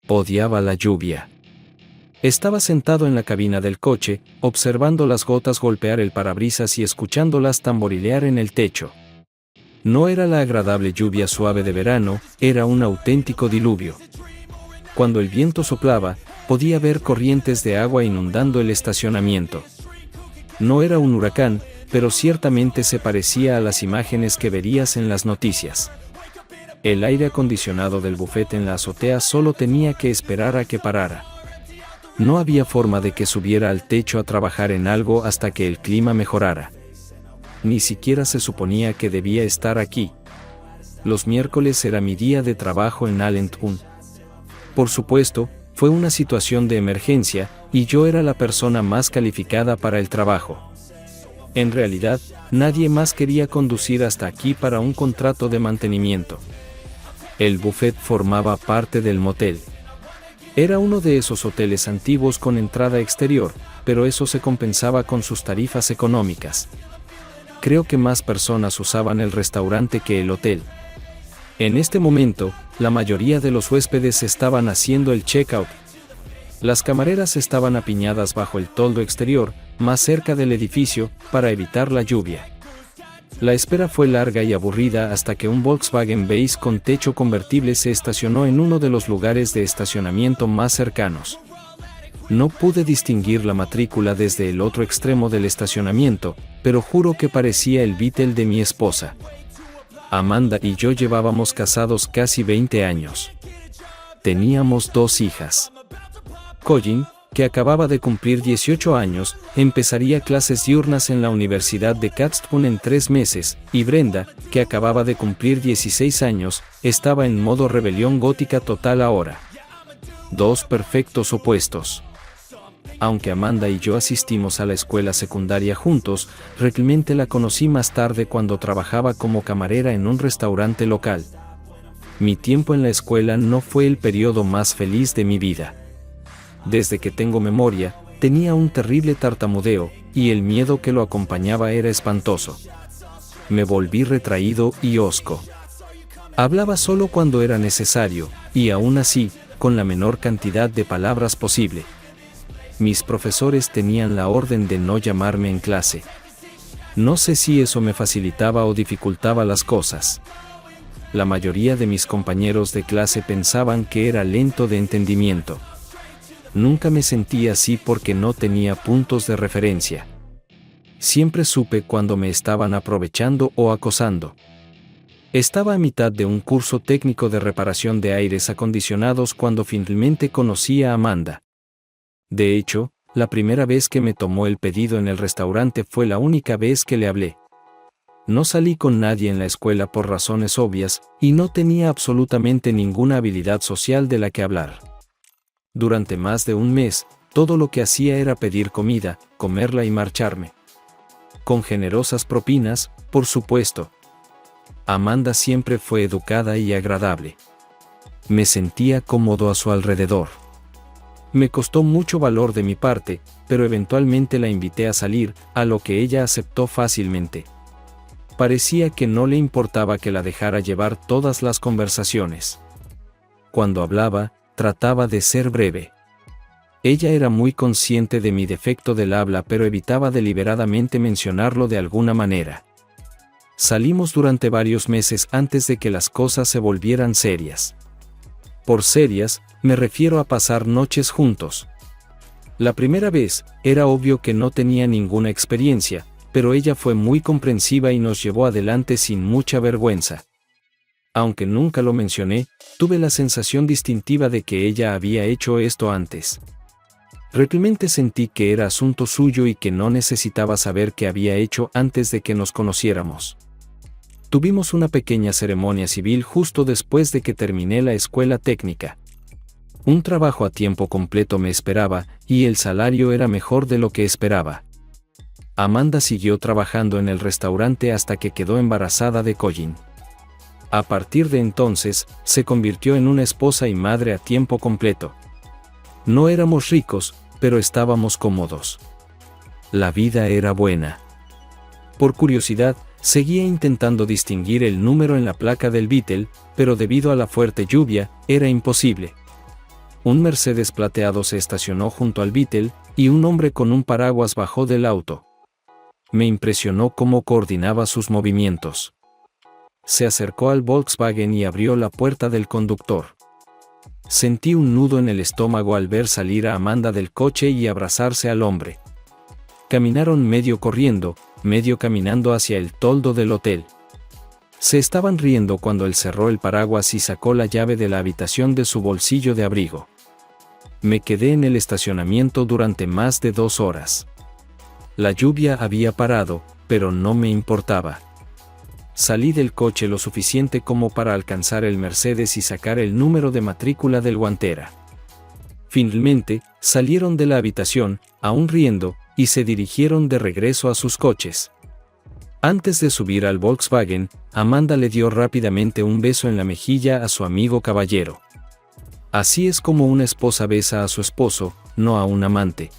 Odiaba la lluvia. Estaba sentado en la cabina del coche, observando las gotas golpear el parabrisas y escuchándolas tamborilear en el techo. No era la agradable lluvia suave de verano, era un auténtico diluvio. Cuando el viento soplaba, podía ver corrientes de agua inundando el estacionamiento. No era un huracán, pero ciertamente se parecía a las imágenes que verías en las noticias. El aire acondicionado del bufete en la azotea solo tenía que esperar a que parara. No había forma de que subiera al techo a trabajar en algo hasta que el clima mejorara. Ni siquiera se suponía que debía estar aquí. Los miércoles era mi día de trabajo en Allentown. Por supuesto, fue una situación de emergencia, y yo era la persona más calificada para el trabajo. En realidad, nadie más quería conducir hasta aquí para un contrato de mantenimiento. El buffet formaba parte del motel. Era uno de esos hoteles antiguos con entrada exterior, pero eso se compensaba con sus tarifas económicas. Creo que más personas usaban el restaurante que el hotel. En este momento, la mayoría de los huéspedes estaban haciendo el check-out. Las camareras estaban apiñadas bajo el toldo exterior, más cerca del edificio, para evitar la lluvia. La espera fue larga y aburrida hasta que un Volkswagen Beige con techo convertible se estacionó en uno de los lugares de estacionamiento más cercanos. No pude distinguir la matrícula desde el otro extremo del estacionamiento, pero juro que parecía el Beetle de mi esposa. Amanda y yo llevábamos casados casi 20 años. Teníamos 2 hijas. Colin, que acababa de cumplir 18 años, empezaría clases diurnas en la Universidad de Catstown en 3 meses, y Brenda, que acababa de cumplir 16 años, estaba en modo rebelión gótica total ahora. 2 perfectos opuestos. Aunque Amanda y yo asistimos a la escuela secundaria juntos, realmente la conocí más tarde cuando trabajaba como camarera en un restaurante local. Mi tiempo en la escuela no fue el periodo más feliz de mi vida. Desde que tengo memoria, tenía un terrible tartamudeo, y el miedo que lo acompañaba era espantoso. Me volví retraído y hosco. Hablaba solo cuando era necesario, y aún así, con la menor cantidad de palabras posible. Mis profesores tenían la orden de no llamarme en clase. No sé si eso me facilitaba o dificultaba las cosas. La mayoría de mis compañeros de clase pensaban que era lento de entendimiento. Nunca me sentí así porque no tenía puntos de referencia. Siempre supe cuando me estaban aprovechando o acosando. Estaba a mitad de un curso técnico de reparación de aires acondicionados cuando finalmente conocí a Amanda. De hecho, la primera vez que me tomó el pedido en el restaurante fue la única vez que le hablé. No salí con nadie en la escuela por razones obvias, y no tenía absolutamente ninguna habilidad social de la que hablar. Durante más de un mes, todo lo que hacía era pedir comida, comerla y marcharme. Con generosas propinas, por supuesto. Amanda siempre fue educada y agradable. Me sentía cómodo a su alrededor. Me costó mucho valor de mi parte, pero eventualmente la invité a salir, a lo que ella aceptó fácilmente. Parecía que no le importaba que la dejara llevar todas las conversaciones. Cuando hablaba, trataba de ser breve. Ella era muy consciente de mi defecto del habla, pero evitaba deliberadamente mencionarlo de alguna manera. Salimos durante varios meses antes de que las cosas se volvieran serias. Por serias, me refiero a pasar noches juntos. La primera vez, era obvio que no tenía ninguna experiencia, pero ella fue muy comprensiva y nos llevó adelante sin mucha vergüenza. Aunque nunca lo mencioné, tuve la sensación distintiva de que ella había hecho esto antes. Realmente sentí que era asunto suyo y que no necesitaba saber qué había hecho antes de que nos conociéramos. Tuvimos una pequeña ceremonia civil justo después de que terminé la escuela técnica. Un trabajo a tiempo completo me esperaba, y el salario era mejor de lo que esperaba. Amanda siguió trabajando en el restaurante hasta que quedó embarazada de Colin. A partir de entonces, se convirtió en una esposa y madre a tiempo completo. No éramos ricos, pero estábamos cómodos. La vida era buena. Por curiosidad, seguía intentando distinguir el número en la placa del Beetle, pero debido a la fuerte lluvia, era imposible. Un Mercedes plateado se estacionó junto al Beetle, y un hombre con un paraguas bajó del auto. Me impresionó cómo coordinaba sus movimientos. Se acercó al Volkswagen y abrió la puerta del conductor. Sentí un nudo en el estómago al ver salir a Amanda del coche y abrazarse al hombre. Caminaron medio corriendo, medio caminando hacia el toldo del hotel. Se estaban riendo cuando él cerró el paraguas y sacó la llave de la habitación de su bolsillo de abrigo. Me quedé en el estacionamiento durante más de 2 horas. La lluvia había parado, pero no me importaba. Salí del coche lo suficiente como para alcanzar el Mercedes y sacar el número de matrícula del guantera. Finalmente, salieron de la habitación, aún riendo, y se dirigieron de regreso a sus coches. Antes de subir al Volkswagen, Amanda le dio rápidamente un beso en la mejilla a su amigo caballero. Así es como una esposa besa a su esposo, no a un amante.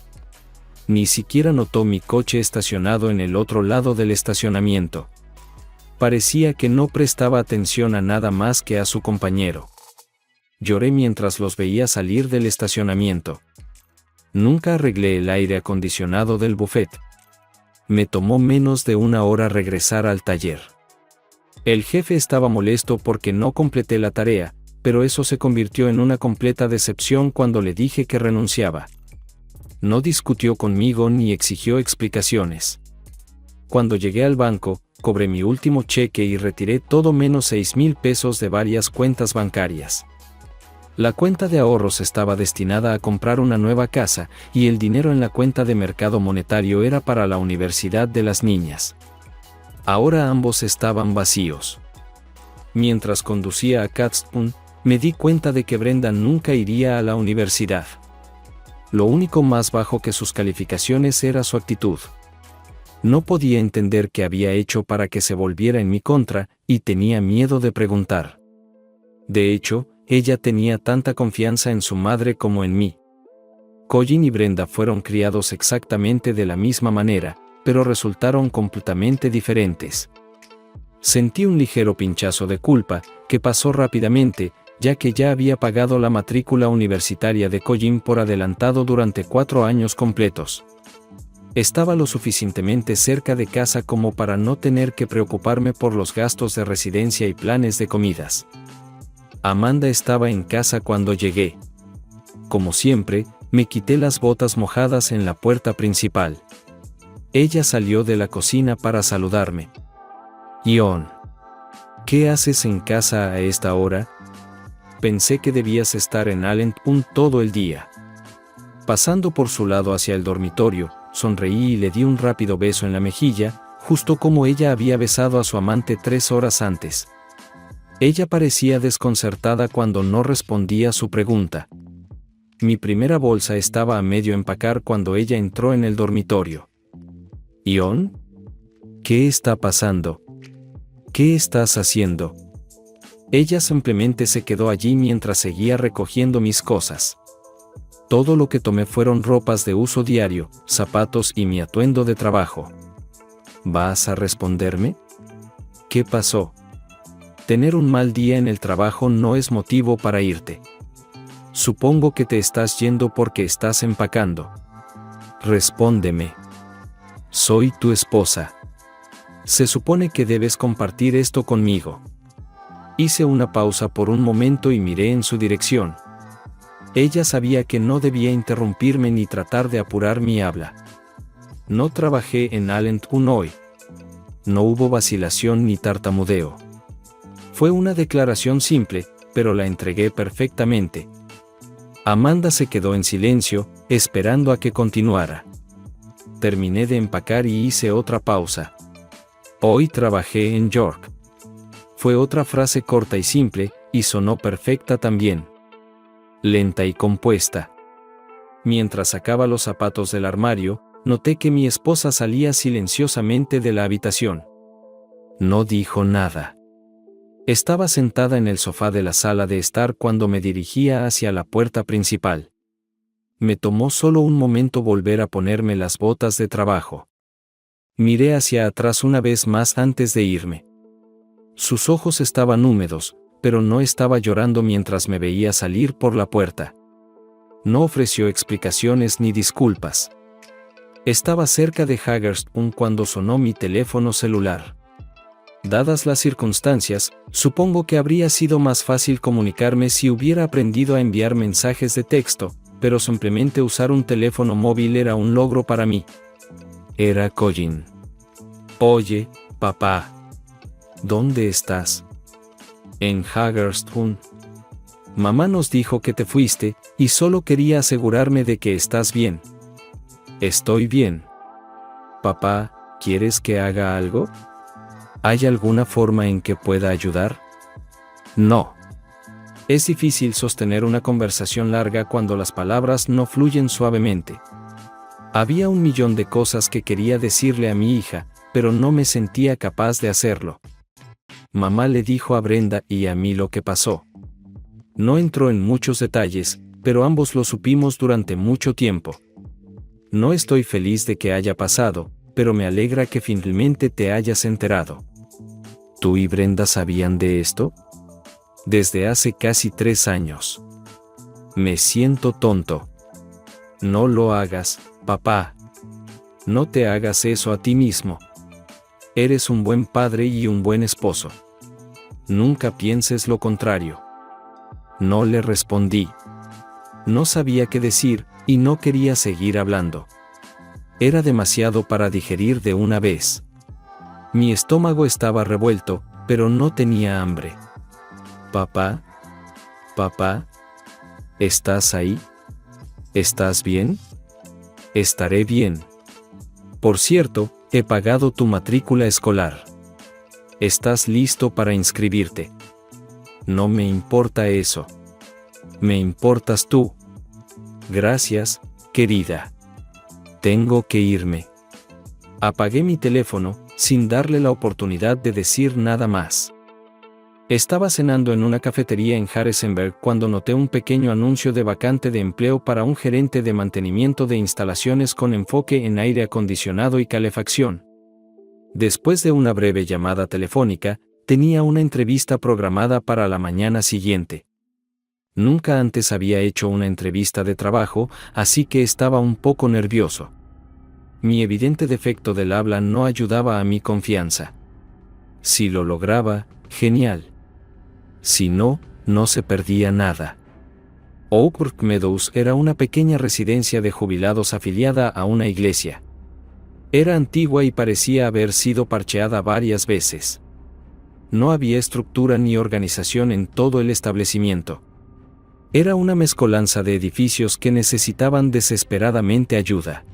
Ni siquiera notó mi coche estacionado en el otro lado del estacionamiento. Parecía que no prestaba atención a nada más que a su compañero. Lloré mientras los veía salir del estacionamiento. Nunca arreglé el aire acondicionado del buffet. Me tomó menos de 1 hora regresar al taller. El jefe estaba molesto porque no completé la tarea, pero eso se convirtió en una completa decepción cuando le dije que renunciaba. No discutió conmigo ni exigió explicaciones. Cuando llegué al banco, cobré mi último cheque y retiré todo menos 6,000 pesos de varias cuentas bancarias. La cuenta de ahorros estaba destinada a comprar una nueva casa, y el dinero en la cuenta de mercado monetario era para la universidad de las niñas. Ahora ambos estaban vacíos. Mientras conducía a Catstown, me di cuenta de que Brenda nunca iría a la universidad. Lo único más bajo que sus calificaciones era su actitud. No podía entender qué había hecho para que se volviera en mi contra, y tenía miedo de preguntar. De hecho, ella tenía tanta confianza en su madre como en mí. Colin y Brenda fueron criados exactamente de la misma manera, pero resultaron completamente diferentes. Sentí un ligero pinchazo de culpa, que pasó rápidamente, ya que ya había pagado la matrícula universitaria de Colin por adelantado durante 4 años completos. Estaba lo suficientemente cerca de casa como para no tener que preocuparme por los gastos de residencia y planes de comidas. Amanda estaba en casa cuando llegué. Como siempre, me quité las botas mojadas en la puerta principal. Ella salió de la cocina para saludarme. «Ion, ¿qué haces en casa a esta hora? Pensé que debías estar en Allentown todo el día». Pasando por su lado hacia el dormitorio, sonreí y le di un rápido beso en la mejilla, justo como ella había besado a su amante 3 horas antes. Ella parecía desconcertada cuando no respondía a su pregunta. Mi primera bolsa estaba a medio empacar cuando ella entró en el dormitorio. «¿Ion? ¿Qué está pasando? ¿Qué estás haciendo?» Ella simplemente se quedó allí mientras seguía recogiendo mis cosas. Todo lo que tomé fueron ropas de uso diario, zapatos y mi atuendo de trabajo. ¿Vas a responderme? ¿Qué pasó? Tener un mal día en el trabajo no es motivo para irte. Supongo que te estás yendo porque estás empacando. Respóndeme. Soy tu esposa. Se supone que debes compartir esto conmigo. Hice una pausa por un momento y miré en su dirección. Ella sabía que no debía interrumpirme ni tratar de apurar mi habla. No trabajé en Allentown hoy. No hubo vacilación ni tartamudeo. Fue una declaración simple, pero la entregué perfectamente. Amanda se quedó en silencio, esperando a que continuara. Terminé de empacar y hice otra pausa. Hoy trabajé en York. Fue otra frase corta y simple, y sonó perfecta también. Lenta y compuesta. Mientras sacaba los zapatos del armario, noté que mi esposa salía silenciosamente de la habitación. No dijo nada. Estaba sentada en el sofá de la sala de estar cuando me dirigía hacia la puerta principal. Me tomó solo un momento volver a ponerme las botas de trabajo. Miré hacia atrás una vez más antes de irme. Sus ojos estaban húmedos, pero no estaba llorando mientras me veía salir por la puerta. No ofreció explicaciones ni disculpas. Estaba cerca de Hagerstown cuando sonó mi teléfono celular. Dadas las circunstancias, supongo que habría sido más fácil comunicarme si hubiera aprendido a enviar mensajes de texto, pero simplemente usar un teléfono móvil era un logro para mí. Era Colin. Oye, papá. ¿Dónde estás? En Hagerstown. Mamá nos dijo que te fuiste, y solo quería asegurarme de que estás bien. Estoy bien. Papá, ¿quieres que haga algo? ¿Hay alguna forma en que pueda ayudar? No. Es difícil sostener una conversación larga cuando las palabras no fluyen suavemente. Había 1.000.000 de cosas que quería decirle a mi hija, pero no me sentía capaz de hacerlo. Mamá le dijo a Brenda y a mí lo que pasó. No entró en muchos detalles, pero ambos lo supimos durante mucho tiempo. No estoy feliz de que haya pasado, pero me alegra que finalmente te hayas enterado. ¿Tú y Brenda sabían de esto? Desde hace casi 3 años. Me siento tonto. No lo hagas, papá. No te hagas eso a ti mismo. Eres un buen padre y un buen esposo. Nunca pienses lo contrario. No le respondí. No sabía qué decir, y no quería seguir hablando. Era demasiado para digerir de una vez. Mi estómago estaba revuelto, pero no tenía hambre. Papá, papá, ¿estás ahí? ¿Estás bien? Estaré bien. Por cierto, he pagado tu matrícula escolar. ¿Estás listo para inscribirte? No me importa eso. Me importas tú. Gracias, querida. Tengo que irme. Apagué mi teléfono, sin darle la oportunidad de decir nada más. Estaba cenando en una cafetería en Harrisonburg cuando noté un pequeño anuncio de vacante de empleo para un gerente de mantenimiento de instalaciones con enfoque en aire acondicionado y calefacción. Después de una breve llamada telefónica, tenía una entrevista programada para la mañana siguiente. Nunca antes había hecho una entrevista de trabajo, así que estaba un poco nervioso. Mi evidente defecto del habla no ayudaba a mi confianza. Si lo lograba, genial. Si no, no se perdía nada. Oak Meadows era una pequeña residencia de jubilados afiliada a una iglesia. Era antigua y parecía haber sido parcheada varias veces. No había estructura ni organización en todo el establecimiento. Era una mezcolanza de edificios que necesitaban desesperadamente ayuda.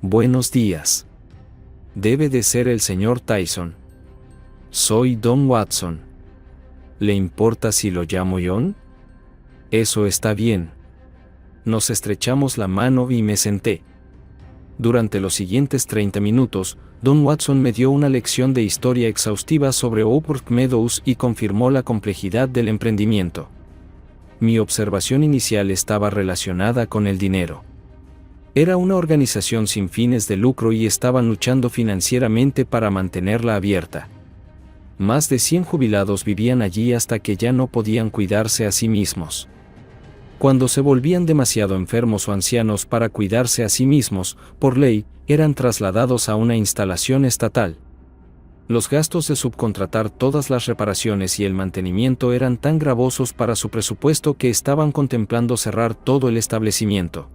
Buenos días. Debe de ser el señor Tyson. Soy Don Watson. ¿Le importa si lo llamo John? Eso está bien. Nos estrechamos la mano y me senté. Durante los siguientes 30 minutos, Don Watson me dio una lección de historia exhaustiva sobre Oak Meadows y confirmó la complejidad del emprendimiento. Mi observación inicial estaba relacionada con el dinero. Era una organización sin fines de lucro y estaban luchando financieramente para mantenerla abierta. Más de 100 jubilados vivían allí hasta que ya no podían cuidarse a sí mismos. Cuando se volvían demasiado enfermos o ancianos para cuidarse a sí mismos, por ley, eran trasladados a una instalación estatal. Los gastos de subcontratar todas las reparaciones y el mantenimiento eran tan gravosos para su presupuesto que estaban contemplando cerrar todo el establecimiento.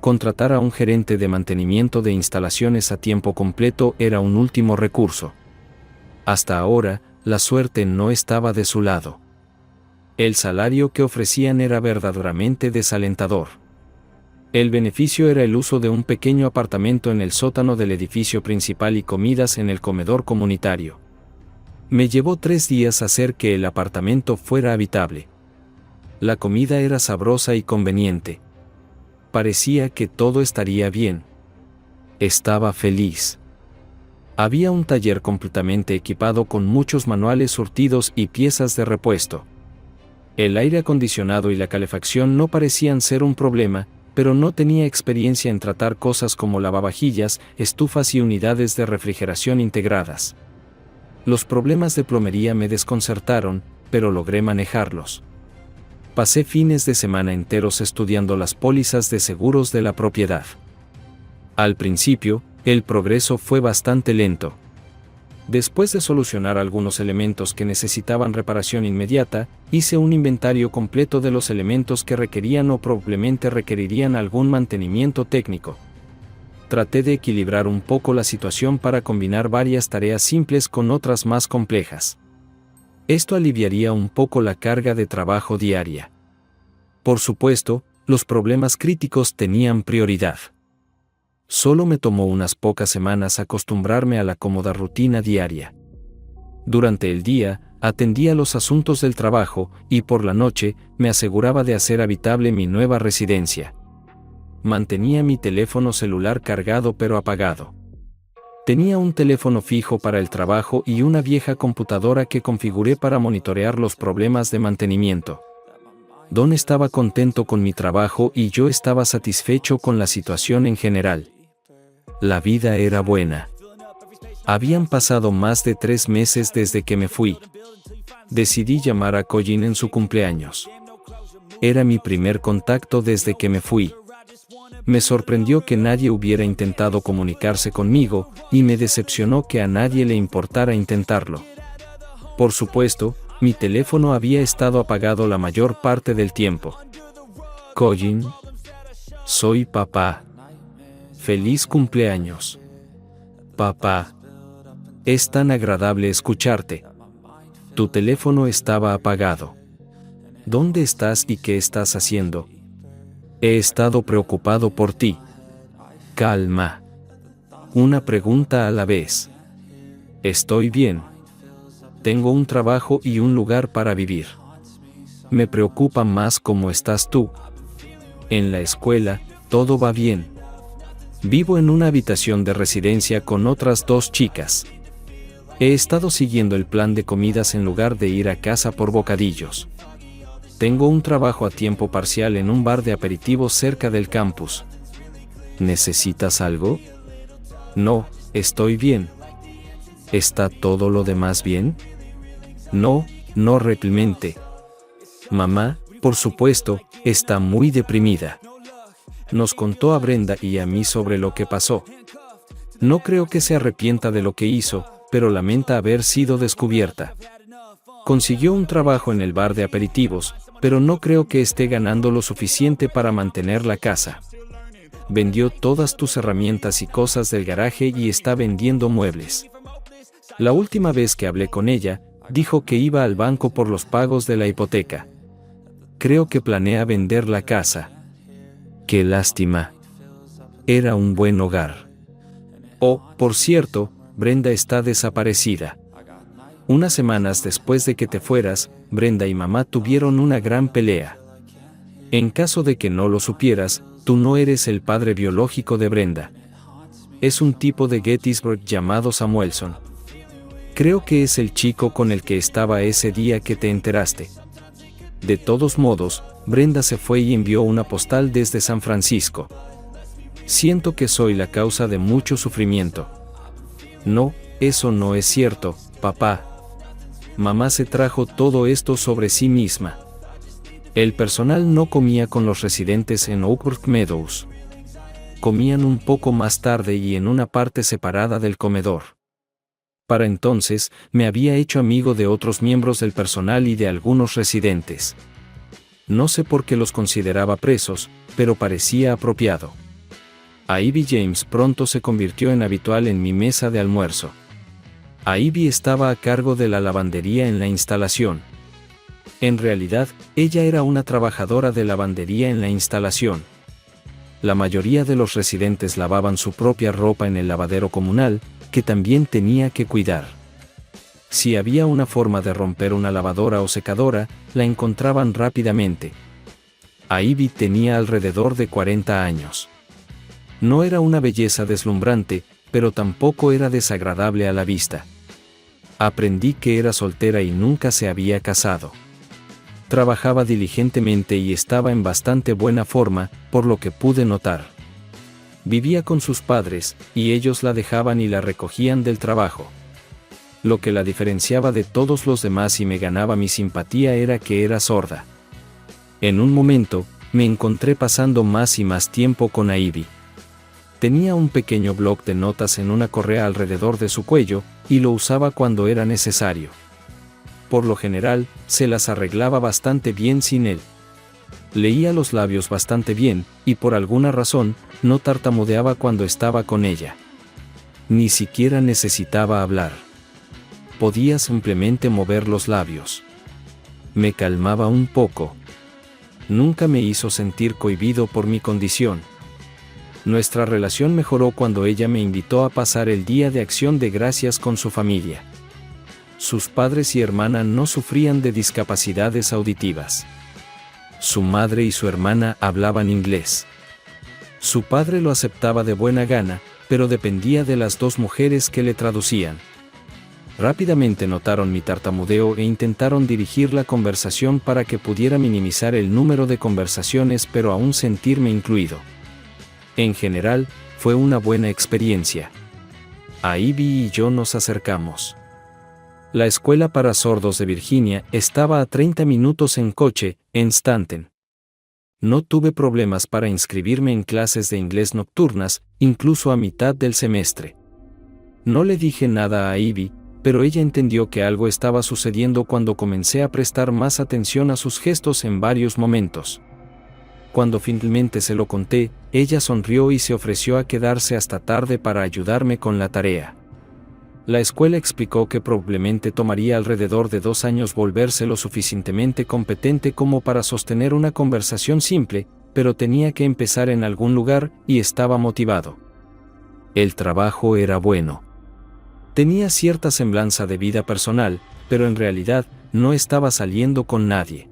Contratar a un gerente de mantenimiento de instalaciones a tiempo completo era un último recurso. Hasta ahora, la suerte no estaba de su lado. El salario que ofrecían era verdaderamente desalentador. El beneficio era el uso de un pequeño apartamento en el sótano del edificio principal y comidas en el comedor comunitario. Me llevó 3 días hacer que el apartamento fuera habitable. La comida era sabrosa y conveniente. Parecía que todo estaría bien. Estaba feliz. Había un taller completamente equipado con muchos manuales surtidos y piezas de repuesto. El aire acondicionado y la calefacción no parecían ser un problema, pero no tenía experiencia en tratar cosas como lavavajillas, estufas y unidades de refrigeración integradas. Los problemas de plomería me desconcertaron, pero logré manejarlos. Pasé fines de semana enteros estudiando las pólizas de seguros de la propiedad. Al principio, el progreso fue bastante lento. Después de solucionar algunos elementos que necesitaban reparación inmediata, hice un inventario completo de los elementos que requerían o probablemente requerirían algún mantenimiento técnico. Traté de equilibrar un poco la situación para combinar varias tareas simples con otras más complejas. Esto aliviaría un poco la carga de trabajo diaria. Por supuesto, los problemas críticos tenían prioridad. Solo me tomó unas pocas semanas acostumbrarme a la cómoda rutina diaria. Durante el día, atendía los asuntos del trabajo y por la noche me aseguraba de hacer habitable mi nueva residencia. Mantenía mi teléfono celular cargado pero apagado. Tenía un teléfono fijo para el trabajo y una vieja computadora que configuré para monitorear los problemas de mantenimiento. Don estaba contento con mi trabajo y yo estaba satisfecho con la situación en general. La vida era buena. Habían pasado más de 3 meses desde que me fui. Decidí llamar a Colin en su cumpleaños. Era mi primer contacto desde que me fui. Me sorprendió que nadie hubiera intentado comunicarse conmigo, y me decepcionó que a nadie le importara intentarlo. Por supuesto, mi teléfono había estado apagado la mayor parte del tiempo. Colin, soy papá. Feliz cumpleaños. Papá. Es tan agradable escucharte. Tu teléfono estaba apagado. ¿Dónde estás y qué estás haciendo? He estado preocupado por ti. Calma. Una pregunta a la vez. Estoy bien. Tengo un trabajo y un lugar para vivir. Me preocupa más cómo estás tú. En la escuela, todo va bien. Vivo en una habitación de residencia con otras 2 chicas. He estado siguiendo el plan de comidas en lugar de ir a casa por bocadillos. Tengo un trabajo a tiempo parcial en un bar de aperitivos cerca del campus. ¿Necesitas algo? No, estoy bien. ¿Está todo lo demás bien? No, no realmente. Mamá, por supuesto, está muy deprimida. Nos contó a Brenda y a mí sobre lo que pasó. No creo que se arrepienta de lo que hizo, pero lamenta haber sido descubierta. Consiguió un trabajo en el bar de aperitivos, pero no creo que esté ganando lo suficiente para mantener la casa. Vendió todas tus herramientas y cosas del garaje y está vendiendo muebles. La última vez que hablé con ella, dijo que iba al banco por los pagos de la hipoteca. Creo que planea vender la casa. Qué lástima. Era un buen hogar. Oh, por cierto, Brenda está desaparecida. Unas semanas después de que te fueras, Brenda y mamá tuvieron una gran pelea. En caso de que no lo supieras, tú no eres el padre biológico de Brenda. Es un tipo de Gettysburg llamado Samuelson. Creo que es el chico con el que estaba ese día que te enteraste. De todos modos, Brenda se fue y envió una postal desde San Francisco. Siento que soy la causa de mucho sufrimiento. No, eso no es cierto, papá. Mamá se trajo todo esto sobre sí misma. El personal no comía con los residentes en Oakbrook Meadows. Comían un poco más tarde y en una parte separada del comedor. Para entonces, me había hecho amigo de otros miembros del personal y de algunos residentes. No sé por qué los consideraba presos, pero parecía apropiado. Ivy James pronto se convirtió en habitual en mi mesa de almuerzo. Ivy estaba a cargo de la lavandería en la instalación. En realidad, ella era una trabajadora de lavandería en la instalación. La mayoría de los residentes lavaban su propia ropa en el lavadero comunal, que también tenía que cuidar. Si había una forma de romper una lavadora o secadora, la encontraban rápidamente. Ivy tenía alrededor de 40 años. No era una belleza deslumbrante, pero tampoco era desagradable a la vista. Aprendí que era soltera y nunca se había casado. Trabajaba diligentemente y estaba en bastante buena forma, por lo que pude notar. Vivía con sus padres, y ellos la dejaban y la recogían del trabajo. Lo que la diferenciaba de todos los demás y me ganaba mi simpatía era que era sorda. En un momento, me encontré pasando más y más tiempo con Ivy. Tenía un pequeño bloc de notas en una correa alrededor de su cuello, y lo usaba cuando era necesario. Por lo general, se las arreglaba bastante bien sin él. Leía los labios bastante bien, y por alguna razón, no tartamudeaba cuando estaba con ella. Ni siquiera necesitaba hablar. Podía simplemente mover los labios. Me calmaba un poco. Nunca me hizo sentir cohibido por mi condición. Nuestra relación mejoró cuando ella me invitó a pasar el Día de Acción de Gracias con su familia. Sus padres y hermana no sufrían de discapacidades auditivas. Su madre y su hermana hablaban inglés. Su padre lo aceptaba de buena gana, pero dependía de las dos mujeres que le traducían. Rápidamente notaron mi tartamudeo e intentaron dirigir la conversación para que pudiera minimizar el número de conversaciones pero aún sentirme incluido. En general, fue una buena experiencia. A Ivy y yo nos acercamos. La escuela para sordos de Virginia estaba a 30 minutos en coche, en Stanton. No tuve problemas para inscribirme en clases de inglés nocturnas, incluso a mitad del semestre. No le dije nada a Ivy, pero ella entendió que algo estaba sucediendo cuando comencé a prestar más atención a sus gestos en varios momentos. Cuando finalmente se lo conté, ella sonrió y se ofreció a quedarse hasta tarde para ayudarme con la tarea. La escuela explicó que probablemente tomaría alrededor de 2 años volverse lo suficientemente competente como para sostener una conversación simple, pero tenía que empezar en algún lugar y estaba motivado. El trabajo era bueno. Tenía cierta semblanza de vida personal, pero en realidad no estaba saliendo con nadie.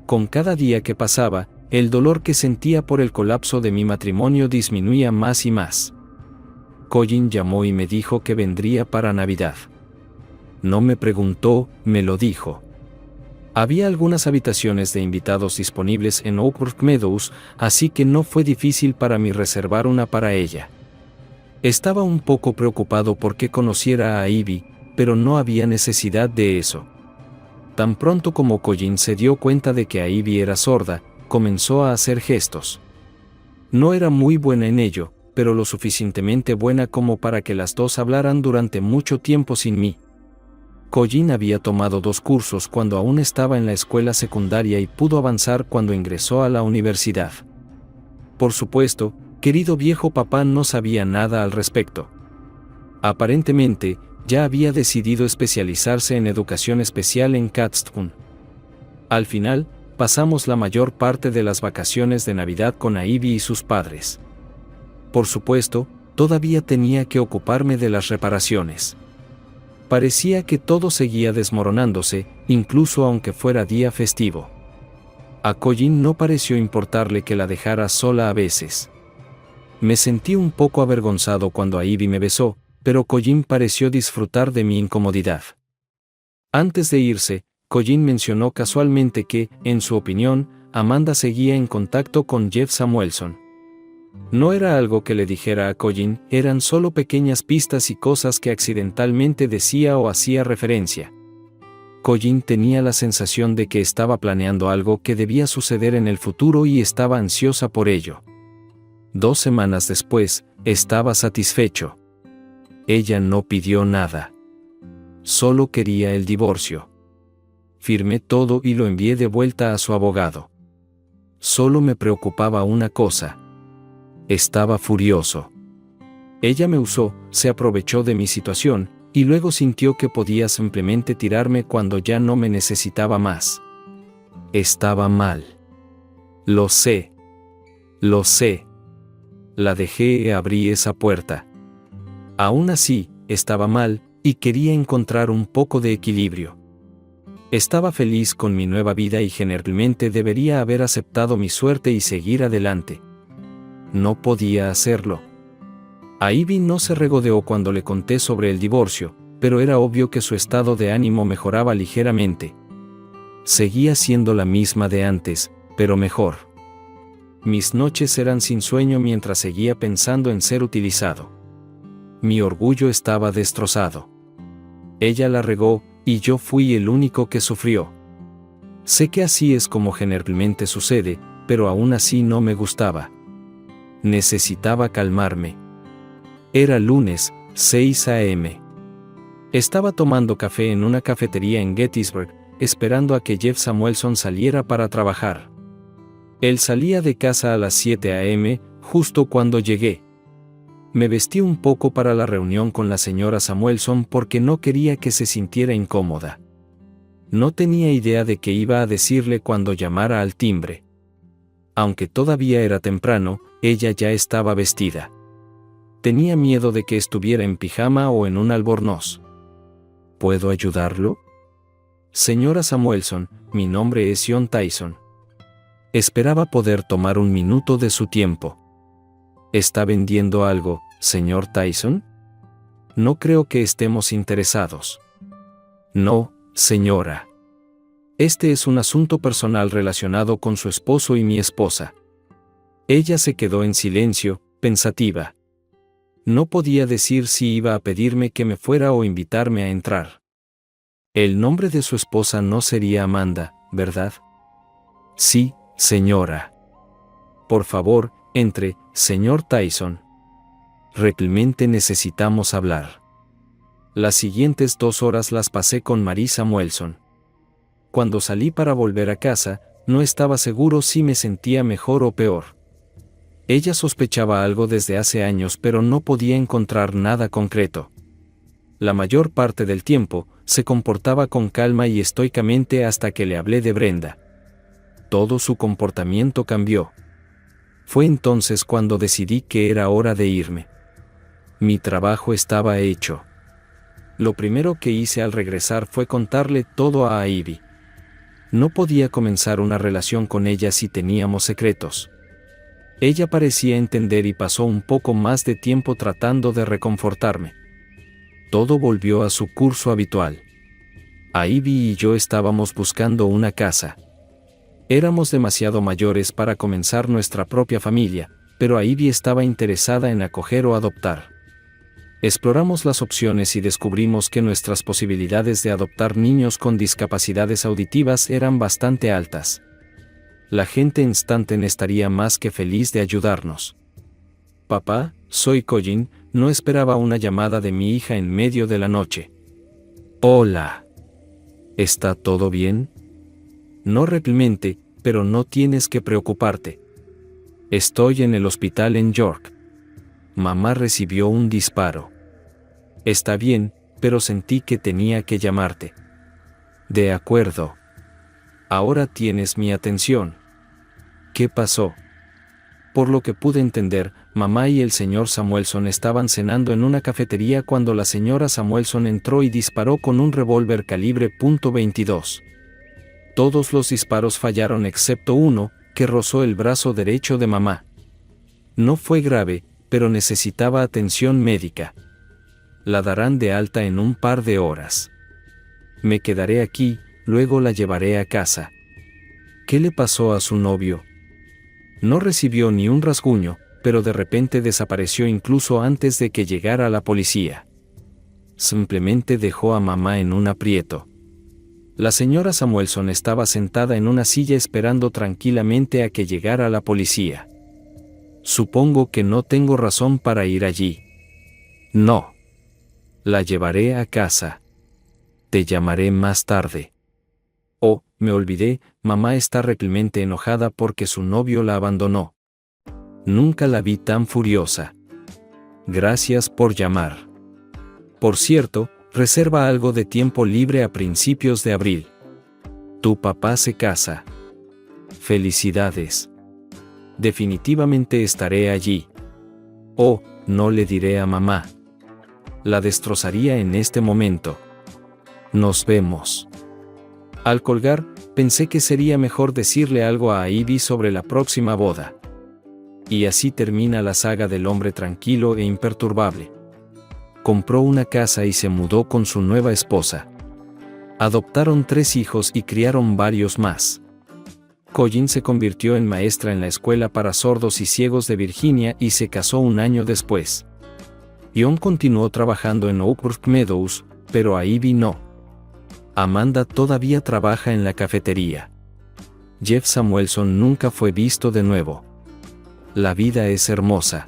Con cada día que pasaba, el dolor que sentía por el colapso de mi matrimonio disminuía más y más. Colin llamó y me dijo que vendría para Navidad. No me preguntó, me lo dijo. Había algunas habitaciones de invitados disponibles en Oakwood Meadows, así que no fue difícil para mí reservar una para ella. Estaba un poco preocupado porque conociera a Ivy, pero no había necesidad de eso. Tan pronto como Colin se dio cuenta de que Ivy era sorda, comenzó a hacer gestos. No era muy buena en ello, pero lo suficientemente buena como para que las dos hablaran durante mucho tiempo sin mí. Colin había tomado 2 cursos cuando aún estaba en la escuela secundaria y pudo avanzar cuando ingresó a la universidad. Por supuesto, querido viejo papá no sabía nada al respecto. Aparentemente, ya había decidido especializarse en educación especial en Catstown. Al final, pasamos la mayor parte de las vacaciones de Navidad con Ivy y sus padres. Por supuesto, todavía tenía que ocuparme de las reparaciones. Parecía que todo seguía desmoronándose, incluso aunque fuera día festivo. A Colin no pareció importarle que la dejara sola a veces. Me sentí un poco avergonzado cuando Ivy me besó, pero Colin pareció disfrutar de mi incomodidad. Antes de irse, Colin mencionó casualmente que, en su opinión, Amanda seguía en contacto con Jeff Samuelson. No era algo que le dijera a Colin, eran solo pequeñas pistas y cosas que accidentalmente decía o hacía referencia. Colin tenía la sensación de que estaba planeando algo que debía suceder en el futuro y estaba ansiosa por ello. 2 semanas después, estaba satisfecho. Ella no pidió nada. Solo quería el divorcio. Firmé todo y lo envié de vuelta a su abogado. Solo me preocupaba una cosa. Estaba furioso. Ella me usó, se aprovechó de mi situación, y luego sintió que podía simplemente tirarme cuando ya no me necesitaba más. Estaba mal. Lo sé. Lo sé. La dejé y abrí esa puerta. Aún así, estaba mal, y quería encontrar un poco de equilibrio. Estaba feliz con mi nueva vida y generalmente debería haber aceptado mi suerte y seguir adelante. No podía hacerlo. A Ivy no se regodeó cuando le conté sobre el divorcio, pero era obvio que su estado de ánimo mejoraba ligeramente. Seguía siendo la misma de antes, pero mejor. Mis noches eran sin sueño mientras seguía pensando en ser utilizado. Mi orgullo estaba destrozado. Ella la regó, y yo fui el único que sufrió. Sé que así es como generalmente sucede, pero aún así no me gustaba. Necesitaba calmarme. Era lunes, 6 a.m. Estaba tomando café en una cafetería en Gettysburg, esperando a que Jeff Samuelson saliera para trabajar. Él salía de casa a las 7 a.m., justo cuando llegué. Me vestí un poco para la reunión con la señora Samuelson porque no quería que se sintiera incómoda. No tenía idea de qué iba a decirle cuando llamara al timbre. Aunque todavía era temprano, ella ya estaba vestida. Tenía miedo de que estuviera en pijama o en un albornoz. ¿Puedo ayudarlo? Señora Samuelson, mi nombre es John Tyson. Esperaba poder tomar un minuto de su tiempo. ¿Está vendiendo algo, señor Tyson? No creo que estemos interesados. No, señora. Este es un asunto personal relacionado con su esposo y mi esposa. Ella se quedó en silencio, pensativa. No podía decir si iba a pedirme que me fuera o invitarme a entrar. El nombre de su esposa no sería Amanda, ¿verdad? Sí, señora. Por favor, entre, señor Tyson. Realmente necesitamos hablar. Las siguientes 2 horas las pasé con Mary Samuelson. Cuando salí para volver a casa, no estaba seguro si me sentía mejor o peor. Ella sospechaba algo desde hace años, pero no podía encontrar nada concreto. La mayor parte del tiempo, se comportaba con calma y estoicamente hasta que le hablé de Brenda. Todo su comportamiento cambió. Fue entonces cuando decidí que era hora de irme. Mi trabajo estaba hecho. Lo primero que hice al regresar fue contarle todo a Ivy. No podía comenzar una relación con ella si teníamos secretos. Ella parecía entender y pasó un poco más de tiempo tratando de reconfortarme. Todo volvió a su curso habitual. Ivy y yo estábamos buscando una casa. Éramos demasiado mayores para comenzar nuestra propia familia, pero Ivy estaba interesada en acoger o adoptar. Exploramos las opciones y descubrimos que nuestras posibilidades de adoptar niños con discapacidades auditivas eran bastante altas. La gente en Stanton estaría más que feliz de ayudarnos. Papá, soy Colin, no esperaba una llamada de mi hija en medio de la noche. Hola. ¿Está todo bien? No realmente, pero no tienes que preocuparte. Estoy en el hospital en York. Mamá recibió un disparo. Está bien, pero sentí que tenía que llamarte. De acuerdo. Ahora tienes mi atención. ¿Qué pasó? Por lo que pude entender, mamá y el señor Samuelson estaban cenando en una cafetería cuando la señora Samuelson entró y disparó con un revólver calibre .22. Todos los disparos fallaron excepto uno, que rozó el brazo derecho de mamá. No fue grave, pero necesitaba atención médica. La darán de alta en un par de horas. Me quedaré aquí, luego la llevaré a casa. ¿Qué le pasó a su novio? No recibió ni un rasguño, pero de repente desapareció incluso antes de que llegara la policía. Simplemente dejó a mamá en un aprieto. La señora Samuelson estaba sentada en una silla esperando tranquilamente a que llegara la policía. Supongo que no tengo razón para ir allí. No. La llevaré a casa. Te llamaré más tarde. Oh, me olvidé, mamá está realmente enojada porque su novio la abandonó. Nunca la vi tan furiosa. Gracias por llamar. Por cierto, reserva algo de tiempo libre a principios de abril. Tu papá se casa. Felicidades. Definitivamente estaré allí. Oh, no le diré a mamá. La destrozaría en este momento. Nos vemos. Al colgar, pensé que sería mejor decirle algo a Ivy sobre la próxima boda. Y así termina la saga del hombre tranquilo e imperturbable. Compró una casa y se mudó con su nueva esposa. Adoptaron 3 hijos y criaron varios más. Colin se convirtió en maestra en la escuela para sordos y ciegos de Virginia y se casó un año después. John continuó trabajando en Oakbrook Meadows, pero a Ivy no. Amanda todavía trabaja en la cafetería. Jeff Samuelson nunca fue visto de nuevo. La vida es hermosa.